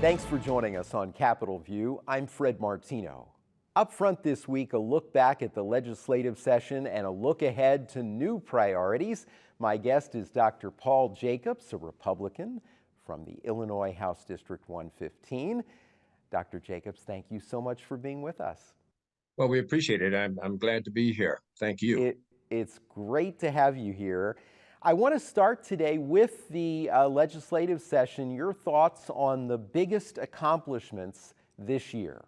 Thanks for joining us on Capitol View. I'm Fred Martino. Up front this week, a look back at the legislative session and a look ahead to new priorities. My guest is Dr. Paul Jacobs, a Republican from the Illinois House District 115. Dr. Jacobs, thank you so much for being with us. Well, we appreciate it. I'm glad to be here. Thank you. It's great to have you here. I want to start today with the legislative session. Your thoughts on the biggest accomplishments this year?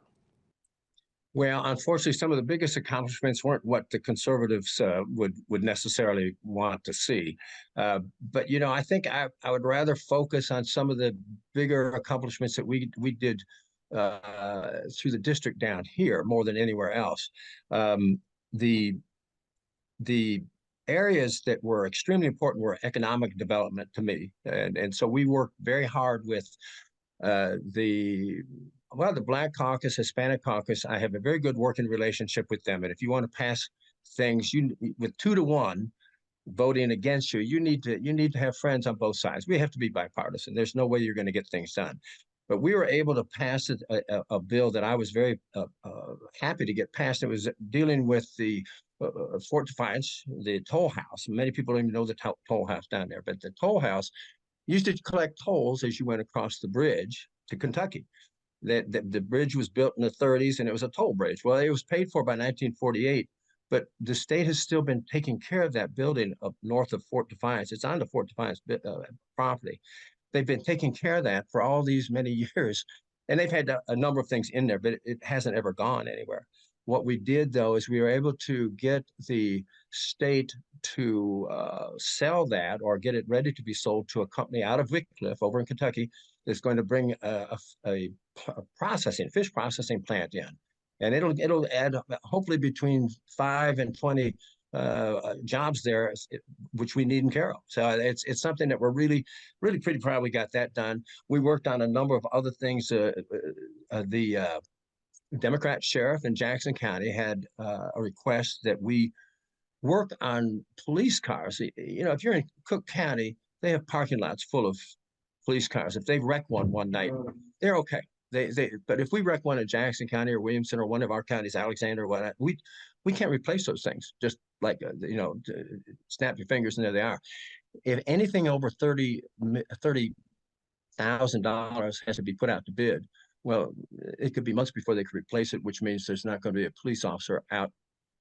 Well, unfortunately, some of the biggest accomplishments weren't what the conservatives would necessarily want to see. But you know, I think I would rather focus on some of the bigger accomplishments that we did through the district down here more than anywhere else. The areas that were extremely important were economic development to me, and so we worked very hard with the Black Caucus, Hispanic Caucus. I have a very good working relationship with them, and if you want to pass things, with 2-1 voting against you, you need to have friends on both sides. We have to be bipartisan. There's no way you're going to get things done. But we were able to pass a bill that I was very happy to get passed. It was dealing with the Fort Defiance, the toll house. Many people don't even know the toll house down there, but the toll house used to collect tolls as you went across the bridge to Kentucky. The bridge was built in the 30s, and it was a toll bridge. Well, it was paid for by 1948, but the state has still been taking care of that building up north of Fort Defiance. It's on the Fort Defiance property. They've been taking care of that for all these many years, and they've had a number of things in there, but it hasn't ever gone anywhere. What we did, though, is we were able to get the state to sell that or get it ready to be sold to a company out of Wickliffe over in Kentucky that's going to bring a fish processing plant in. And it'll add hopefully between 5 and 20 jobs there, which we need in Carroll. So it's something that we're really pretty proud we got that done. We worked on a number of other things. The Democrat sheriff in Jackson County had a request that we work on police cars. You know, if you're in Cook County, they have parking lots full of police cars. If they wreck one night, they're okay. But if we wreck one in Jackson County or Williamson or one of our counties, Alexander or whatnot, we can't replace those things. Just like snap your fingers and there they are. If anything over $30,000 has to be put out to bid, well, it could be months before they could replace it, which means there's not going to be a police officer out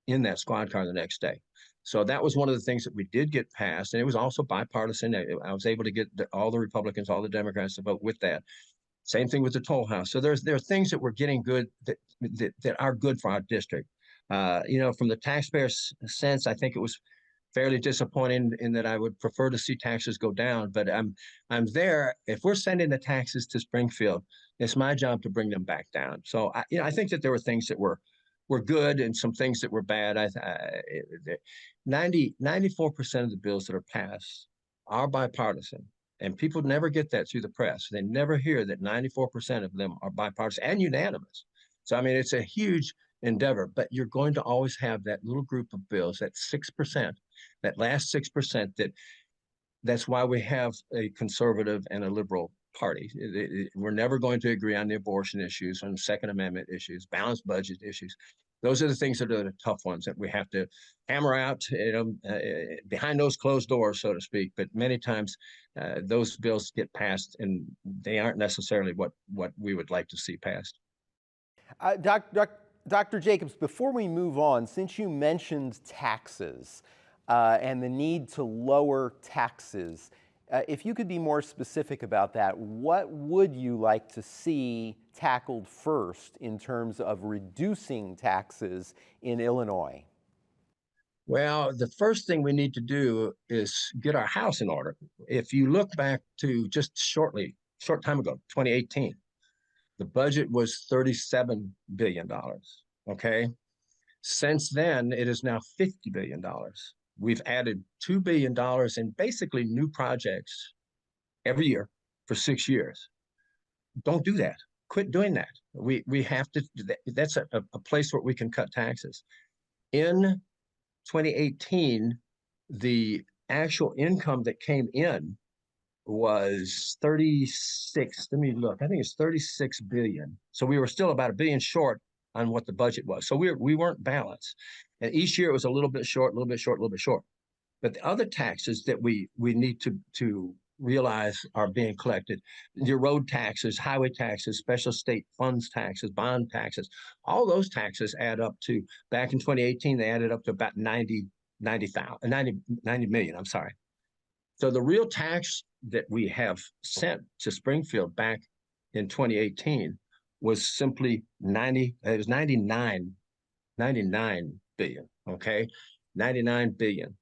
in that squad car the next day. So that was one of the things that we did get passed, and it was also bipartisan. I was able to get all the Republicans, all the Democrats to vote with that. Same thing with the toll house. So there are things that we're getting good that are good for our district. From the taxpayer's sense, I think it was fairly disappointing in that I would prefer to see taxes go down. But I'm there. If we're sending the taxes to Springfield, it's my job to bring them back down. So I think that there were things that were good and some things that were bad. 94% of the bills that are passed are bipartisan. And people never get that through the press. They never hear that 94% of them are bipartisan and unanimous. So, I mean, it's a huge endeavor, but you're going to always have that little group of bills, that 6%, that last 6%, that's why we have a conservative and a liberal party. We're never going to agree on the abortion issues, on the Second Amendment issues, balanced budget issues. Those are the things that are the tough ones that we have to hammer out, behind those closed doors, so to speak. But many times those bills get passed, and they aren't necessarily what we would like to see passed. Dr. Jacobs, before we move on, since you mentioned taxes and the need to lower taxes, if you could be more specific about that, what would you like to see tackled first in terms of reducing taxes in Illinois? Well, the first thing we need to do is get our house in order. If you look back to just short time ago, 2018, the budget was $37 billion, okay? Since then, it is now $50 billion. We've added $2 billion in basically new projects every year for 6 years. Don't do that. Quit doing that. We have to, that's a place where we can cut taxes. In 2018, the actual income that came in was 36. Let me look. I think it's 36 billion. So we were still about a billion short on what the budget was. So we weren't balanced. And each year it was a little bit short, a little bit short, a little bit short. But the other taxes that we need to realize are being collected, your road taxes, highway taxes, special state funds taxes, bond taxes, all those taxes add up to, back in 2018, they added up to about 90 million, I'm sorry. So the real tax that we have sent to Springfield back in 2018 was simply 99 billion, okay? 99 billion.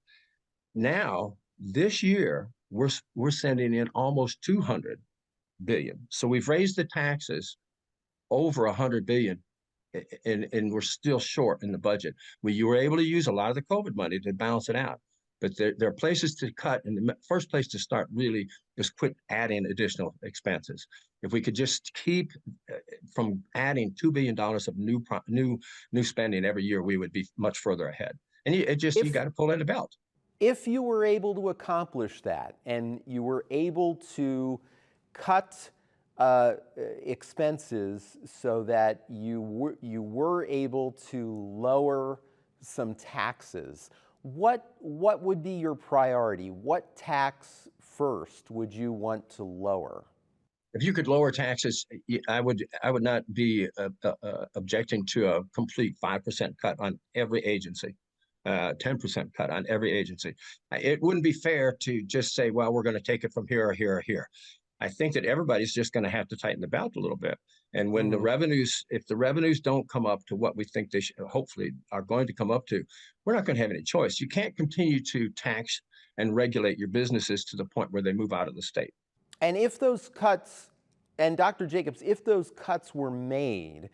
Now, this year, we're sending in almost 200 billion. So we've raised the taxes over 100 billion, and we're still short in the budget. You were able to use a lot of the COVID money to balance it out, but there are places to cut, and the first place to start really is quit adding additional expenses. If we could just keep from adding $2 billion of new spending every year, we would be much further ahead. And you got to pull in the belt. If you were able to accomplish that and you were able to cut expenses so that you were able to lower some taxes, what would be your priority? What tax first would you want to lower? If you could lower taxes, I would not be objecting to a complete 5% cut on every agency. 10% cut on every agency. It wouldn't be fair to just say, well, we're going to take it from here or here or here. I think that everybody's just going to have to tighten the belt a little bit. And when if the revenues don't come up to what we think they hopefully are going to come up to, we're not going to have any choice. You can't continue to tax and regulate your businesses to the point where they move out of the state. And if those cuts, and Dr. Jacobs, if those cuts were made,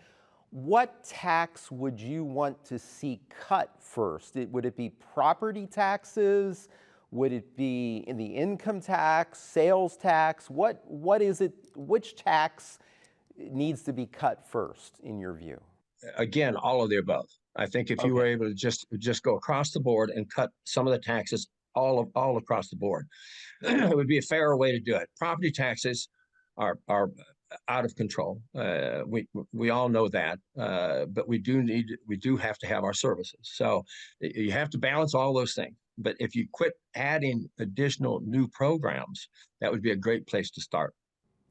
what tax would you want to see cut first? Would it be property taxes? Would it be in the income tax, sales tax? What is it? Which tax needs to be cut first, in your view? Again, all of the above. I think if you were able to just go across the board and cut some of the taxes all across the board, it would be a fairer way to do it. Property taxes are out of control. We all know that, but we do have to have our services. So you have to balance all those things. But if you quit adding additional new programs, that would be a great place to start.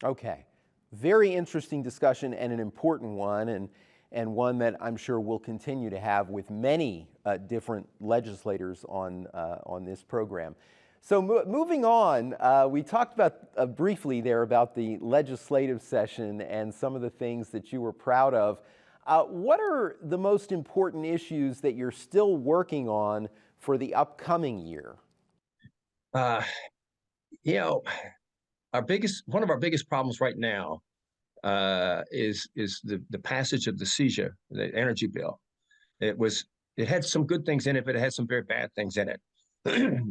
Okay, very interesting discussion and an important one, and one that I'm sure we'll continue to have with many different legislators on this program. So moving on, we talked about briefly there about the legislative session and some of the things that you were proud of. What are the most important issues that you're still working on for the upcoming year? One of our biggest problems right now is the passage of the CEJA, the energy bill. It had some good things in it, but it had some very bad things in it.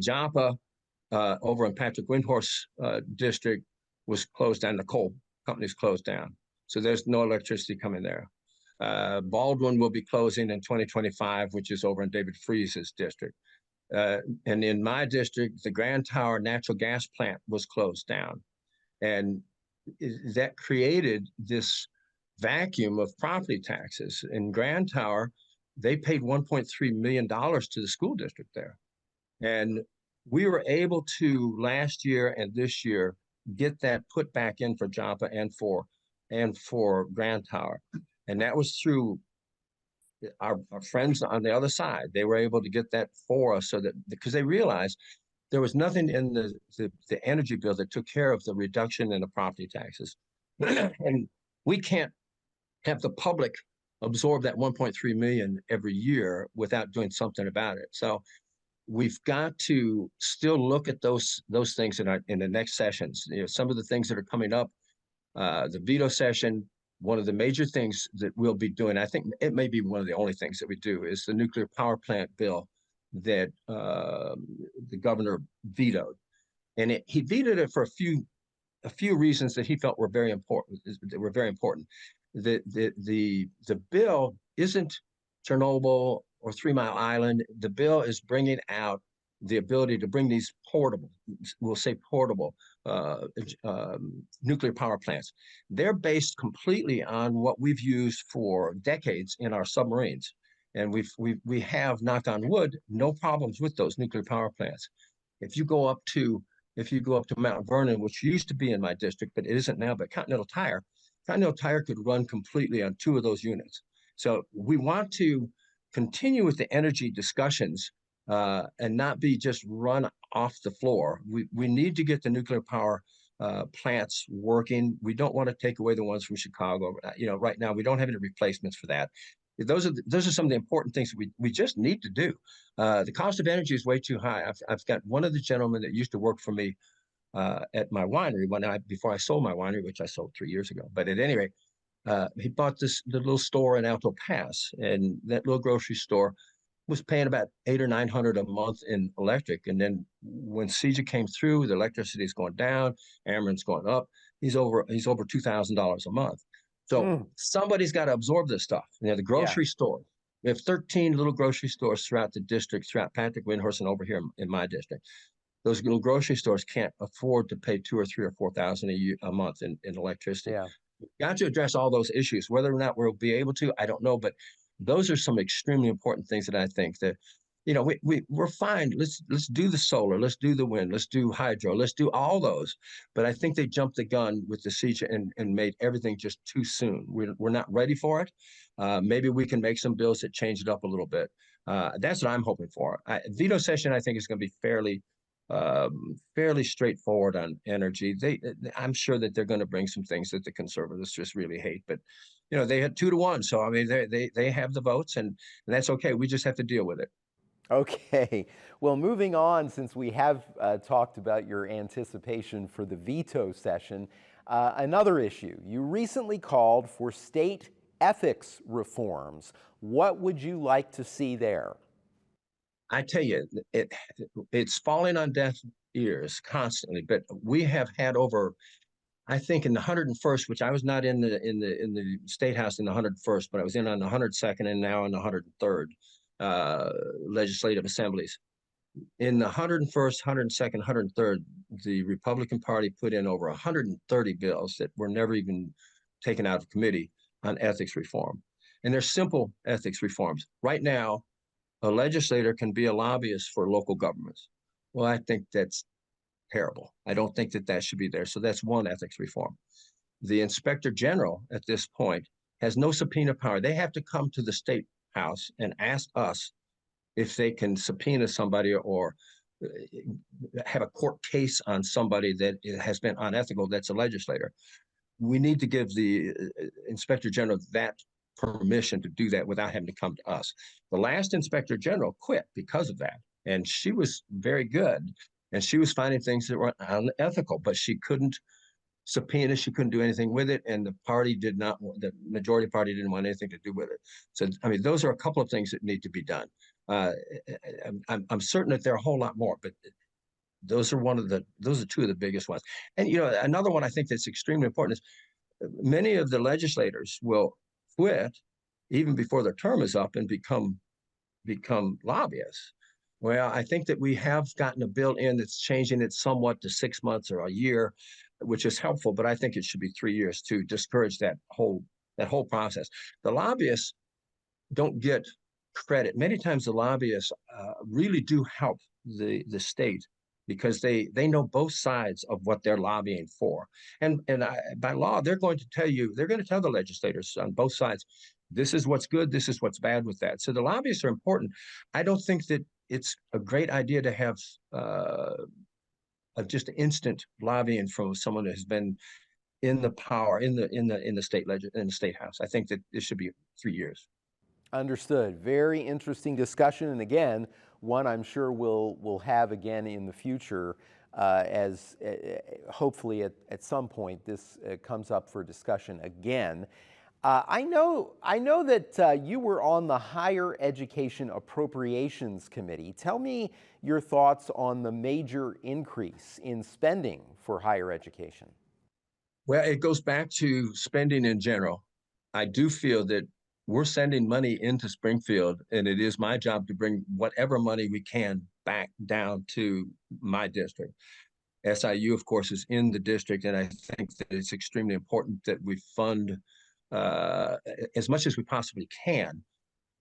Joppa over in Patrick Windhorse district was closed down. The coal company's closed down, so there's no electricity coming there. Baldwin will be closing in 2025, which is over in David Freese's district. And in my district, the Grand Tower natural gas plant was closed down. And that created this vacuum of property taxes. In Grand Tower, they paid $1.3 million to the school district there. And we were able to, last year and this year, get that put back in for Joppa and for Grand Tower. And that was through our friends on the other side. They were able to get that for us, so that, because they realized there was nothing in the energy bill that took care of the reduction in the property taxes. And we can't have the public absorb that 1.3 million every year without doing something about it. So we've got to still look at those things in the next sessions. Some of the things that are coming up, the veto session. One of the major things that we'll be doing, I think it may be one of the only things that we do, is the nuclear power plant bill that the governor vetoed. And he vetoed it for a few reasons that he felt were very important. The bill isn't Chernobyl or 3 Mile Island. The bill is bringing out the ability to bring these portable, we'll say portable, nuclear power plants. They're based completely on what we've used for decades in our submarines. And we have, knock on wood, no problems with those nuclear power plants. If you go up to Mount Vernon, which used to be in my district, but it isn't now, but Continental Tire could run completely on 2 of those units. So we want to continue with the energy discussions and not be just run off the floor. We need to get the nuclear power plants working. We don't want to take away the ones from Chicago. Right now we don't have any replacements for that. Those are some of the important things we just need to do. The cost of energy is way too high. I've got one of the gentlemen that used to work for me at my winery before I sold my winery, which I sold 3 years ago. But at any rate, he bought the little store in Alto Pass, and that little grocery store was paying about $800 or $900 a month in electric. And then when CEJA came through, the electricity is going down, Ameren's going up. He's over $2,000 a month. So somebody's got to absorb this stuff. The grocery store. We have 13 little grocery stores throughout the district, throughout Patrick, Windhorst, and over here in my district. Those little grocery stores can't afford to pay $2,000 or $3,000 or $4,000 a month in electricity. Yeah. We've got to address all those issues. Whether or not we'll be able to, I don't know, but those are some extremely important things that I think that, we're fine. Let's do the solar, let's do the wind, let's do hydro, let's do all those. But I think they jumped the gun with the CEJA and made everything just too soon. We're not ready for it. Maybe we can make some bills that change it up a little bit. That's what I'm hoping for. Veto session, I think, is going to be fairly straightforward on energy. I'm sure that they're going to bring some things that the conservatives just really hate, but they had 2-1. So I mean, they have the votes, and that's okay. We just have to deal with it. Okay. Well, moving on, since we have talked about your anticipation for the veto session, another issue. You recently called for state ethics reforms. What would you like to see there? I tell you, it's falling on deaf ears constantly, but we have had over, I think, in the 101st, which I was not in the State House in the 101st, but I was in on the 102nd and now in the 103rd legislative assemblies. In the 101st, 102nd, 103rd, the Republican Party put in over 130 bills that were never even taken out of committee on ethics reform. And they're simple ethics reforms. Right now, a legislator can be a lobbyist for local governments. Well, I think that's terrible. I don't think that should be there. So that's one ethics reform. The inspector general at this point has no subpoena power. They have to come to the State House and ask us if they can subpoena somebody or have a court case on somebody that has been unethical that's a legislator. We need to give the inspector general that permission to do that without having to come to us. The last inspector general quit because of that, and she was very good, and she was finding things that were unethical, but she couldn't subpoena, she couldn't do anything with it, and the majority party didn't want anything to do with it. So, I mean, those are a couple of things that need to be done. I'm certain that there are a whole lot more, but those are two of the biggest ones. And another one I think that's extremely important is many of the legislators will quit even before their term is up and become lobbyists. Well, I think that we have gotten a bill in that's changing it somewhat to 6 months or a year, which is helpful, but I think it should be 3 years to discourage that whole process. The lobbyists don't get credit. Many times the lobbyists really do help the state because they know both sides of what they're lobbying for. And by law, they're going to tell the legislators on both sides, this is what's good, this is what's bad with that. So the lobbyists are important. I don't think that it's a great idea to have just instant lobbying from someone that has been in the power in the state house. I think that it should be 3 years. Understood. Very interesting discussion, and again, one I'm sure we'll have again in the future as hopefully at some point this comes up for discussion again. I know that you were on the Higher Education Appropriations Committee. Tell me your thoughts on the major increase in spending for higher education. Well, it goes back to spending in general. I do feel that we're sending money into Springfield, and it is my job to bring whatever money we can back down to my district. SIU, of course, is in the district, and I think that it's extremely important that we fund as much as we possibly can.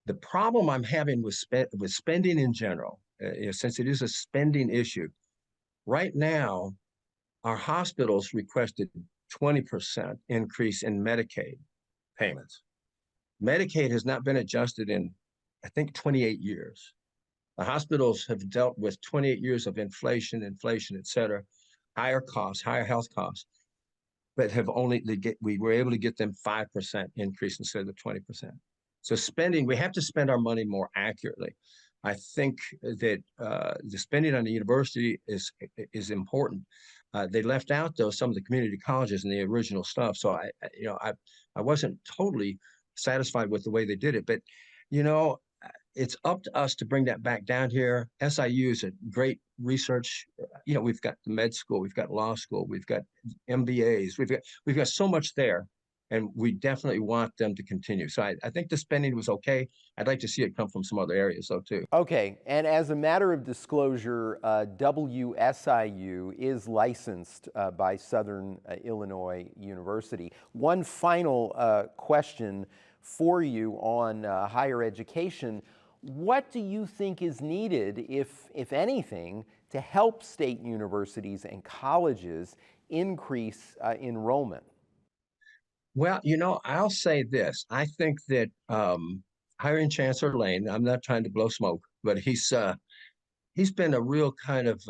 The problem I'm having with spending in general, since it is a spending issue, right now, our hospitals requested 20% increase in Medicaid payments. Medicaid has not been adjusted in, I think, 28 years. The hospitals have dealt with 28 years of inflation, et cetera, higher costs, higher health costs, but we were able to get them 5% increase instead of the 20%. So we have to spend our money more accurately. I think that the spending on the university is important. They left out though some of the community colleges in the original stuff, so I wasn't totally satisfied with the way they did it. But it's up to us to bring that back down here. SIU is a great research. We've got the med school, we've got law school, we've got MBAs, we've got so much there, and we definitely want them to continue. So I think the spending was okay. I'd like to see it come from some other areas though too. Okay, and as a matter of disclosure, WSIU is licensed by Southern Illinois University. One final question for you on higher education. What do you think is needed, if anything, to help state universities and colleges increase enrollment? Well, I'll say this. I think that hiring Chancellor Lane, I'm not trying to blow smoke, but he's been a real kind of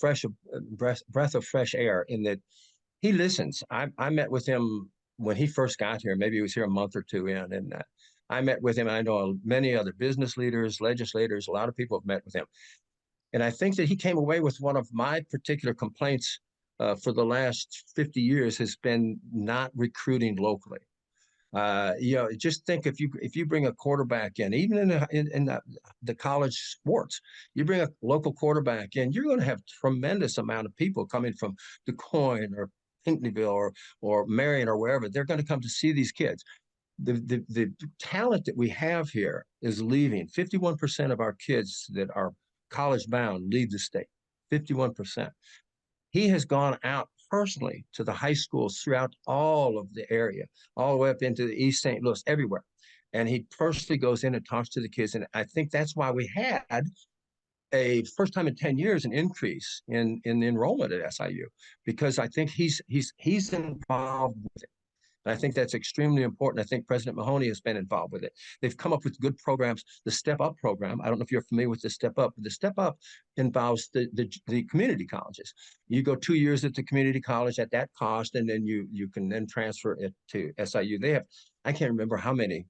fresh breath of fresh air in that he listens. I met with him when he first got here. Maybe he was here a month or two in, and I met with him. I know many other business leaders, legislators, a lot of people have met with him. And I think that he came away with one of my particular complaints for the last 50 years has been not recruiting locally. Just think if you bring a quarterback in, even in the college sports, you bring a local quarterback in, you're going to have tremendous amount of people coming from DuQuoin or Pinckneyville or Marion or wherever. They're going to come to see these kids. The talent that we have here is leaving. 51% of our kids that are college bound leave the state. 51%. He has gone out personally to the high schools throughout all of the area, all the way up into the East St. Louis, everywhere. And he personally goes in and talks to the kids. And I think that's why we had a first time in 10 years an increase in enrollment at SIU, because I think he's involved with it. And I think that's extremely important. I think President Mahoney has been involved with it. They've come up with good programs. The Step Up program, I don't know if you're familiar with the Step Up, but the Step Up involves the community colleges. You go 2 years at the community college at that cost, and then you can then transfer it to SIU. They have, I can't remember how many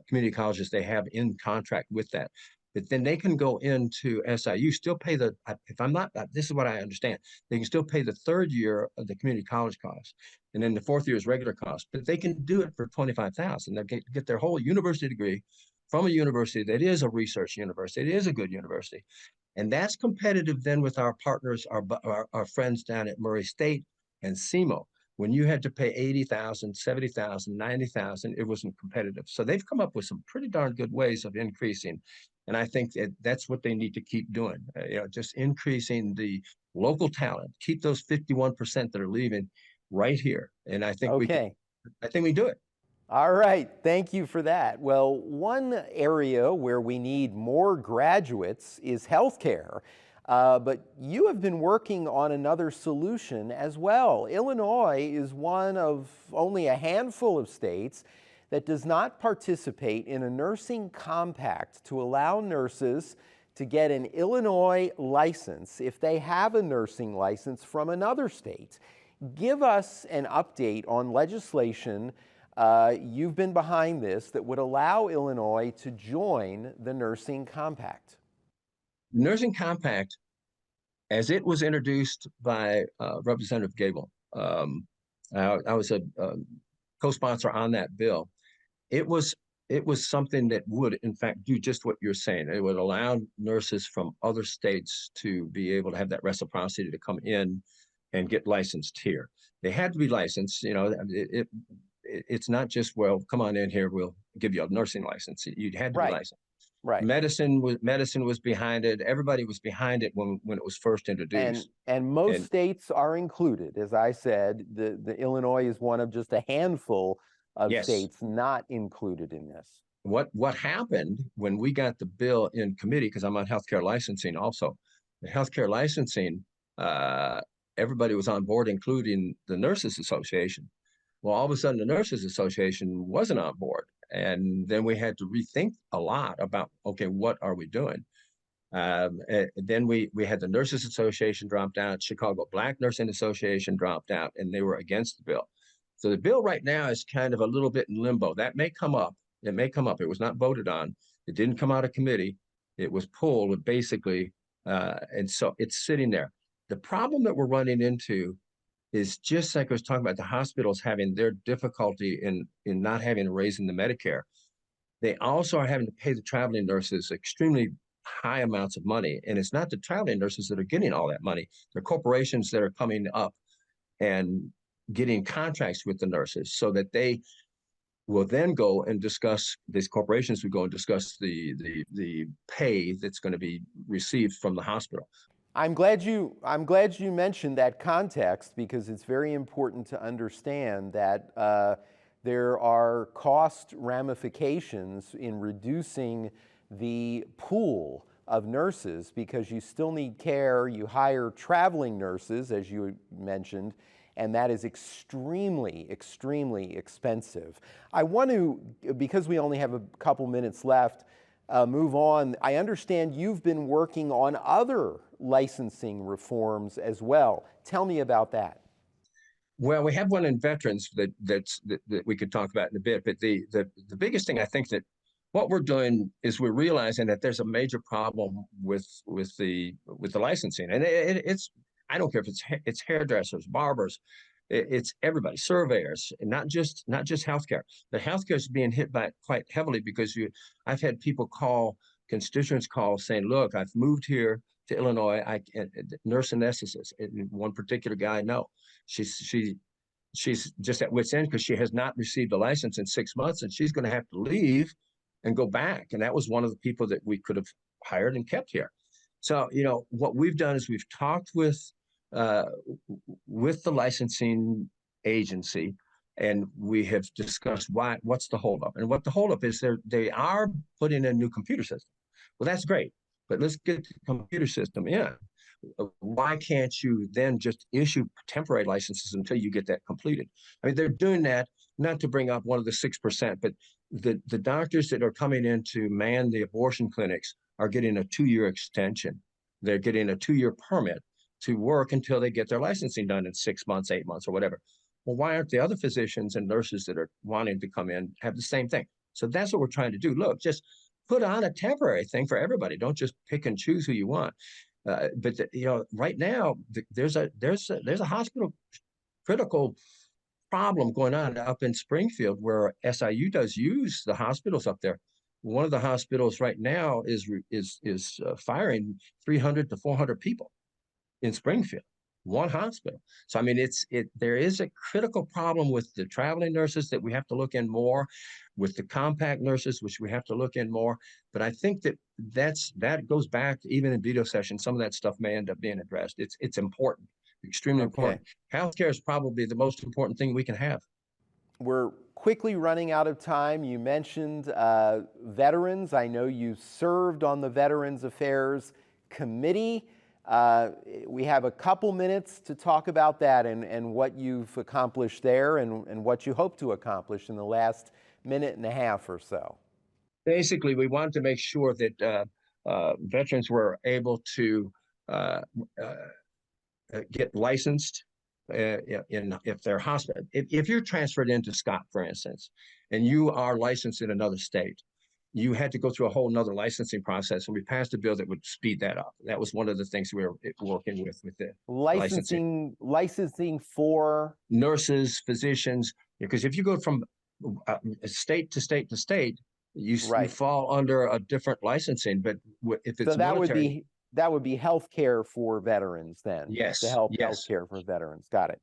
community colleges they have in contract with that. But then they can go into SIU, still pay if I'm not, this is what I understand, they can still pay the third year of the community college cost. And then the fourth year is regular cost, but they can do it for $25,000. They'll get their whole university degree from a university that is a research university. It is a good university. And that's competitive then with our partners, our friends down at Murray State and SEMO. When you had to pay $80,000, $70,000, $90,000, it wasn't competitive. So they've come up with some pretty darn good ways of increasing. And I think that's what they need to keep doing, just increasing the local talent, keep those 51% that are leaving right here. And I think we do it. All right, thank you for that. Well, one area where we need more graduates is healthcare. But you have been working on another solution as well. Illinois is one of only a handful of states that does not participate in a nursing compact to allow nurses to get an Illinois license if they have a nursing license from another state. Give us an update on legislation you've been behind this that would allow Illinois to join the nursing compact. Nursing compact, as it was introduced by Representative Gable, I was a co-sponsor on that bill. It was something that would, in fact, do just what you're saying. It would allow nurses from other states to be able to have that reciprocity to come in and get licensed here. They had to be licensed. It's not just, well, come on in here, we'll give you a nursing license. You had to be licensed. Right. Medicine was behind it. Everybody was behind it when it was first introduced. And most And states are included. As I said, the Illinois is one of just a handful of yes, states not included in this. what happened when we got the bill in committee, because I'm on healthcare licensing also, the healthcare licensing, uh, everybody was on board, including the Nurses Association. Well, all of a sudden, the Nurses Association wasn't on board. And then we had to rethink a lot about, okay, what are we doing? Then we had the Nurses Association dropped out, Chicago Black Nursing Association dropped out, and they were against the bill. So the bill right now is kind of a little bit in limbo. That may come up. It may come up. It was not voted on. It didn't come out of committee. It was pulled basically, and so it's sitting there. The problem that we're running into is just like I was talking about the hospitals having their difficulty in not having to raise in the Medicare. They also are having to pay the traveling nurses extremely high amounts of money. And it's not the traveling nurses that are getting all that money. They're corporations that are coming up and getting contracts with the nurses so that they will then go and discuss, these corporations will go and discuss the pay that's going to be received from the hospital. I'm glad you mentioned that context, because it's very important to understand that there are cost ramifications in reducing the pool of nurses, because you still need care. You hire traveling nurses, as you mentioned, and that is extremely, extremely expensive. I want to, because we only have a couple minutes left, move on. I understand you've been working on other licensing reforms as well. Tell me about that. Well, we have one in veterans that we could talk about in a bit, but the biggest thing I think that what we're doing is we're realizing that there's a major problem with the licensing, and it's I don't care if it's hairdressers, barbers, it's everybody, surveyors, and not just healthcare. The healthcare is being hit by it quite heavily because I've had people constituents call saying, "Look, I've moved here to Illinois. Nurse anesthetist, one particular guy, no, she's just at wit's end because she has not received a license in 6 months, and she's going to have to leave and go back." And that was one of the people that we could have hired and kept here. So, what we've done is we've talked with the licensing agency, and we have discussed what's the holdup. And what the holdup is, they are putting in a new computer system. Well, that's great, but let's get the computer system in. Why can't you then just issue temporary licenses until you get that completed? I mean, they're doing that not to bring up one of the 6%, but the doctors that are coming in to man the abortion clinics are getting a 2-year extension. They're getting a 2-year permit to work until they get their licensing done in 6 months, 8 months, or whatever. Well, why aren't the other physicians and nurses that are wanting to come in have the same thing? So that's what we're trying to do. Look, just put on a temporary thing for everybody. Don't just pick and choose who you want. But right now there's a hospital critical problem going on up in Springfield where SIU does use the hospitals up there. One of the hospitals right now is firing 300 to 400 people in Springfield, one hospital. So I mean, there is a critical problem with the traveling nurses that we have to look in more, with the compact nurses, which we have to look in more. But I think that goes back even in veto session. Some of that stuff may end up being addressed. It's important, extremely important. Healthcare is probably the most important thing we can have. We're quickly running out of time. You mentioned veterans. I know you served on the Veterans Affairs Committee. We have a couple minutes to talk about that and what you've accomplished there and what you hope to accomplish in the last minute and a half or so. Basically, we wanted to make sure that veterans were able to get licensed if they're hospital. If you're transferred into Scott, for instance, and you are licensed in another state, you had to go through a whole nother licensing process, and we passed a bill that would speed that up. That was one of the things we were working with the licensing for nurses, physicians, because if you go from state to state to state, you fall under a different licensing. But if it's so that would be health care for veterans then. Yes, to help health care for veterans. Got it.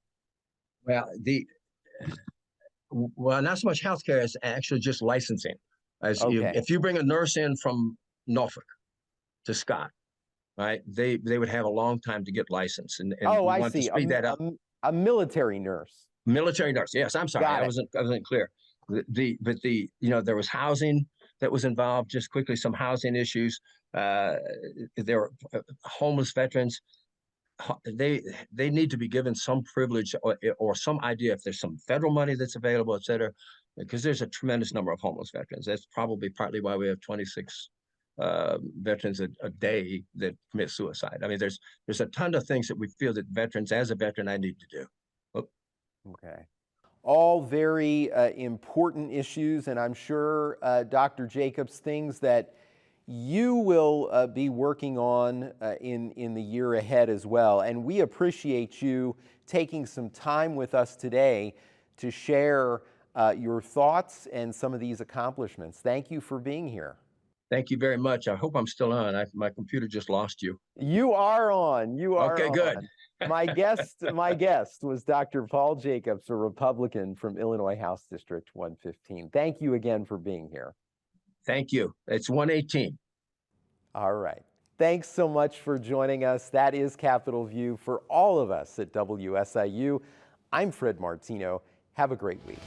Well, not so much healthcare as actually just licensing. If you bring a nurse in from Norfolk to Scott, right? They would have a long time to get licensed, and Oh, we I want to see. speed that up. A military nurse. Military nurse. Yes, I'm sorry, Got it. I wasn't clear. But there was housing that was involved. Just quickly, some housing issues. There were homeless veterans. They need to be given some privilege or some idea if there's some federal money that's available, et cetera, because there's a tremendous number of homeless veterans. That's probably partly why we have 26 veterans a day that commit suicide. I mean, there's a ton of things that we feel that veterans, as a veteran, I need to do. Oh. Okay. All very important issues, and I'm sure, Dr. Jacobs, things that you will be working on in the year ahead as well. And we appreciate you taking some time with us today to share your thoughts and some of these accomplishments. Thank you for being here. Thank you very much. I hope I'm still on. My computer just lost you. You are on. You are okay, on. good. My guest was Dr. Paul Jacobs, a Republican from Illinois House District 115. Thank you again for being here. Thank you. It's 118. All right. Thanks so much for joining us. That is Capitol View for all of us at WSIU. I'm Fred Martino. Have a great week.